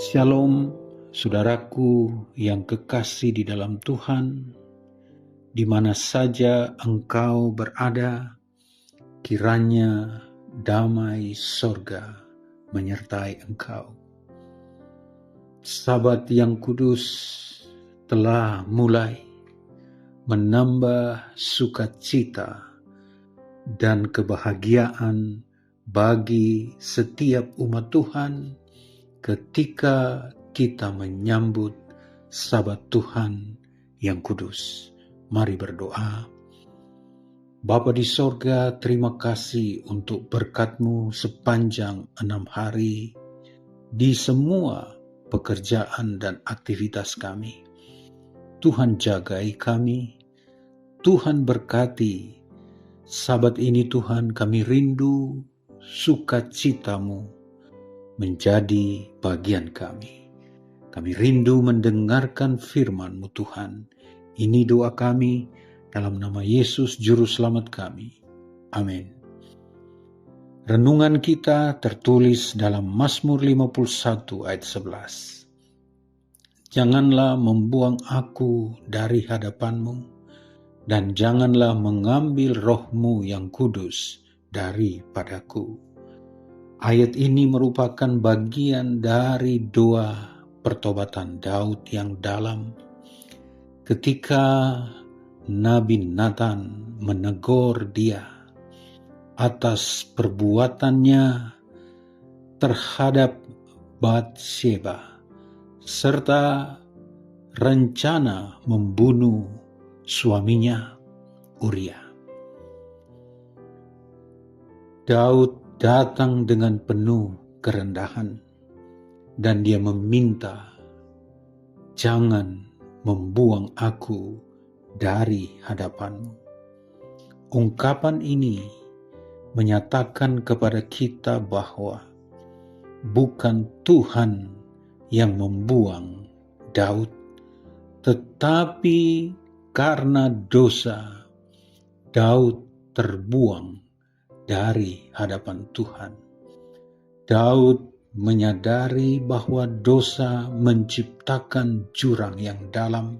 Shalom, saudaraku yang kekasih di dalam Tuhan, di mana saja engkau berada, kiranya damai sorga menyertai engkau. Sabat yang kudus telah mulai menambah sukacita dan kebahagiaan bagi setiap umat Tuhan ketika kita menyambut Sabat Tuhan yang kudus. Mari berdoa. Bapa di sorga, terima kasih untuk berkat-Mu sepanjang 6 hari di semua pekerjaan dan aktivitas kami. Tuhan jagai kami, Tuhan berkati. Sabat ini Tuhan, kami rindu sukacita-Mu menjadi bagian kami. Kami rindu mendengarkan firman-Mu Tuhan. Ini doa kami dalam nama Yesus Juru Selamat kami. Amin. Renungan kita tertulis dalam Mazmur 51 ayat 11. Janganlah membuang aku dari hadapan-Mu, dan janganlah mengambil roh-Mu yang kudus daripadaku. Ayat ini merupakan bagian dari doa pertobatan Daud yang dalam ketika Nabi Nathan menegur dia atas perbuatannya terhadap Batsheba serta rencana membunuh suaminya Uria. Daud datang dengan penuh kerendahan dan dia meminta, jangan membuang aku dari hadapan-Mu. Ungkapan ini menyatakan kepada kita bahwa bukan Tuhan yang membuang Daud, tetapi karena dosa Daud terbuang dari hadapan Tuhan. Daud menyadari bahwa dosa menciptakan jurang yang dalam,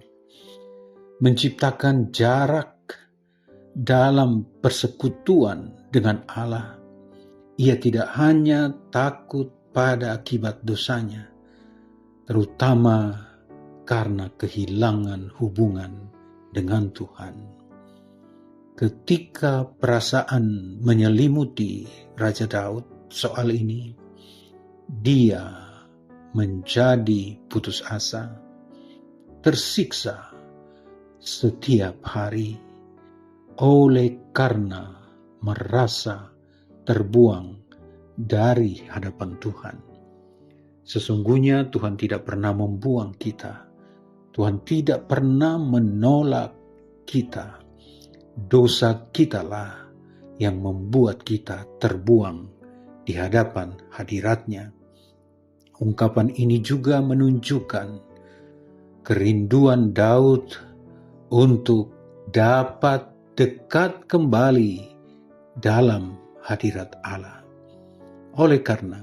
menciptakan jarak dalam persekutuan dengan Allah. Ia tidak hanya takut pada akibat dosanya, terutama karena kehilangan hubungan dengan Tuhan. Ketika perasaan menyelimuti Raja Daud soal ini, dia menjadi putus asa, tersiksa setiap hari oleh karena merasa terbuang dari hadapan Tuhan. Sesungguhnya Tuhan tidak pernah membuang kita. Tuhan tidak pernah menolak kita. Dosa kitalah yang membuat kita terbuang di hadapan hadirat-Nya. Ungkapan ini juga menunjukkan kerinduan Daud untuk dapat dekat kembali dalam hadirat Allah. Oleh karena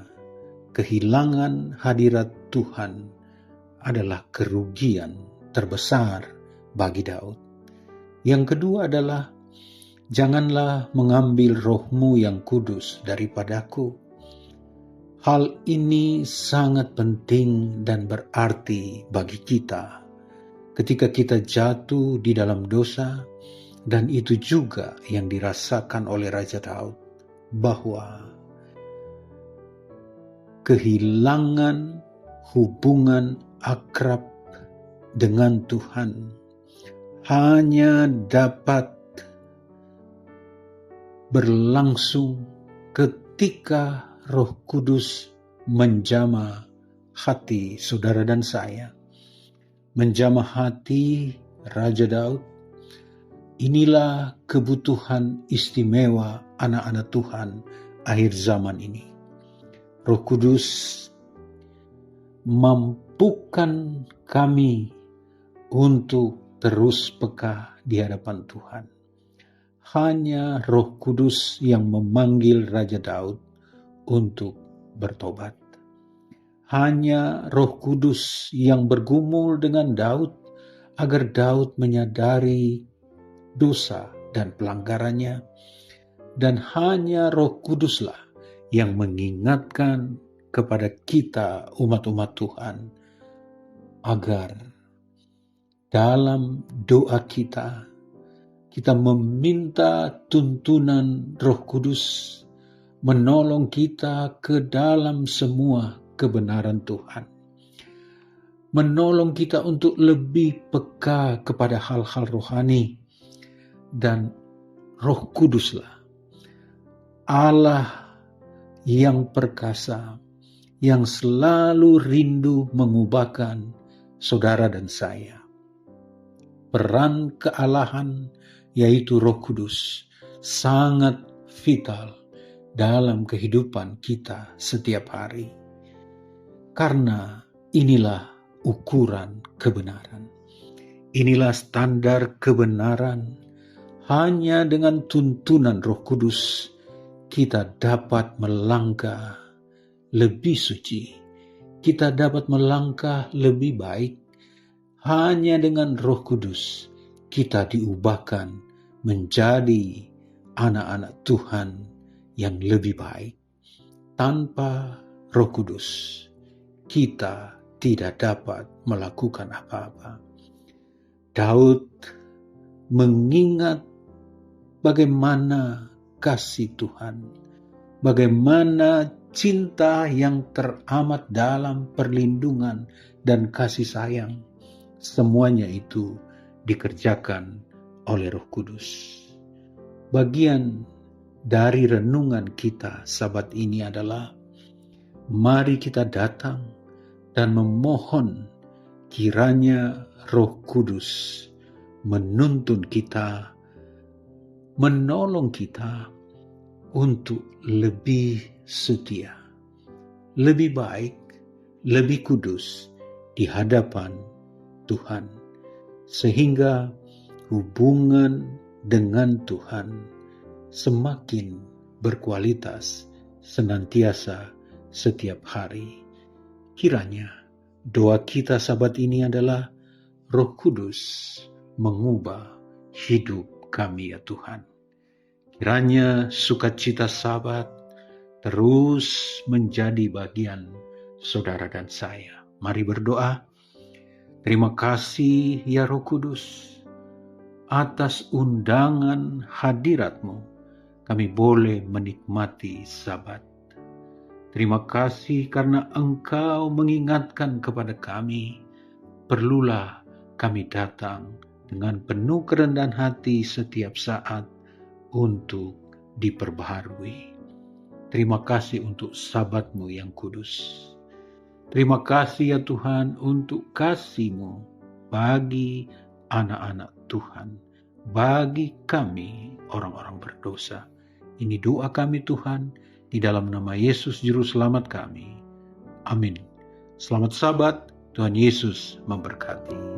kehilangan hadirat Tuhan adalah kerugian terbesar bagi Daud. Yang kedua adalah, janganlah mengambil roh-Mu yang kudus daripadaku. Hal ini sangat penting dan berarti bagi kita ketika kita jatuh di dalam dosa, dan itu juga yang dirasakan oleh Raja Daud, bahwa kehilangan hubungan akrab dengan Tuhan hanya dapat berlangsung ketika Roh Kudus menjamah hati saudara dan saya, menjamah hati Raja Daud. Inilah kebutuhan istimewa anak-anak Tuhan akhir zaman ini. Roh Kudus mampukan kami untuk terus peka di hadapan Tuhan. Hanya Roh Kudus yang memanggil Raja Daud untuk bertobat. Hanya Roh Kudus yang bergumul dengan Daud agar Daud menyadari dosa dan pelanggarannya, dan hanya Roh Kuduslah yang mengingatkan kepada kita umat-umat Tuhan agar dalam doa kita meminta tuntunan Roh Kudus menolong kita ke dalam semua kebenaran Tuhan. Menolong kita untuk lebih peka kepada hal-hal rohani, dan Roh Kuduslah Allah yang perkasa, yang selalu rindu mengubahkan saudara dan saya. Peran kealahan, yaitu Roh Kudus, sangat vital dalam kehidupan kita setiap hari. Karena inilah ukuran kebenaran. Inilah standar kebenaran. Hanya dengan tuntunan Roh Kudus kita dapat melangkah lebih suci. Kita dapat melangkah lebih baik. Hanya dengan Roh Kudus kita diubahkan menjadi anak-anak Tuhan yang lebih baik. Tanpa Roh Kudus kita tidak dapat melakukan apa-apa. Daud mengingat bagaimana kasih Tuhan, bagaimana cinta yang teramat dalam perlindungan dan kasih sayang. Semuanya itu dikerjakan oleh Roh Kudus. Bagian dari renungan kita sahabat ini adalah, mari kita datang dan memohon kiranya Roh Kudus menuntun kita, menolong kita untuk lebih setia, lebih baik, lebih kudus di hadapan Tuhan, sehingga hubungan dengan Tuhan semakin berkualitas senantiasa setiap hari. Kiranya doa kita sahabat ini adalah, Roh Kudus mengubah hidup kami ya Tuhan. Kiranya sukacita sahabat terus menjadi bagian saudara dan saya. Mari berdoa. Terima kasih ya Roh Kudus, atas undangan hadirat-Mu kami boleh menikmati Sabat. Terima kasih karena Engkau mengingatkan kepada kami, perlulah kami datang dengan penuh kerendahan hati setiap saat untuk diperbaharui. Terima kasih untuk Sabat-Mu yang kudus. Terima kasih ya Tuhan untuk kasih-Mu bagi anak-anak Tuhan, bagi kami orang-orang berdosa. Ini doa kami Tuhan, di dalam nama Yesus Juru Selamat kami. Amin. Selamat Sabat, Tuhan Yesus memberkati.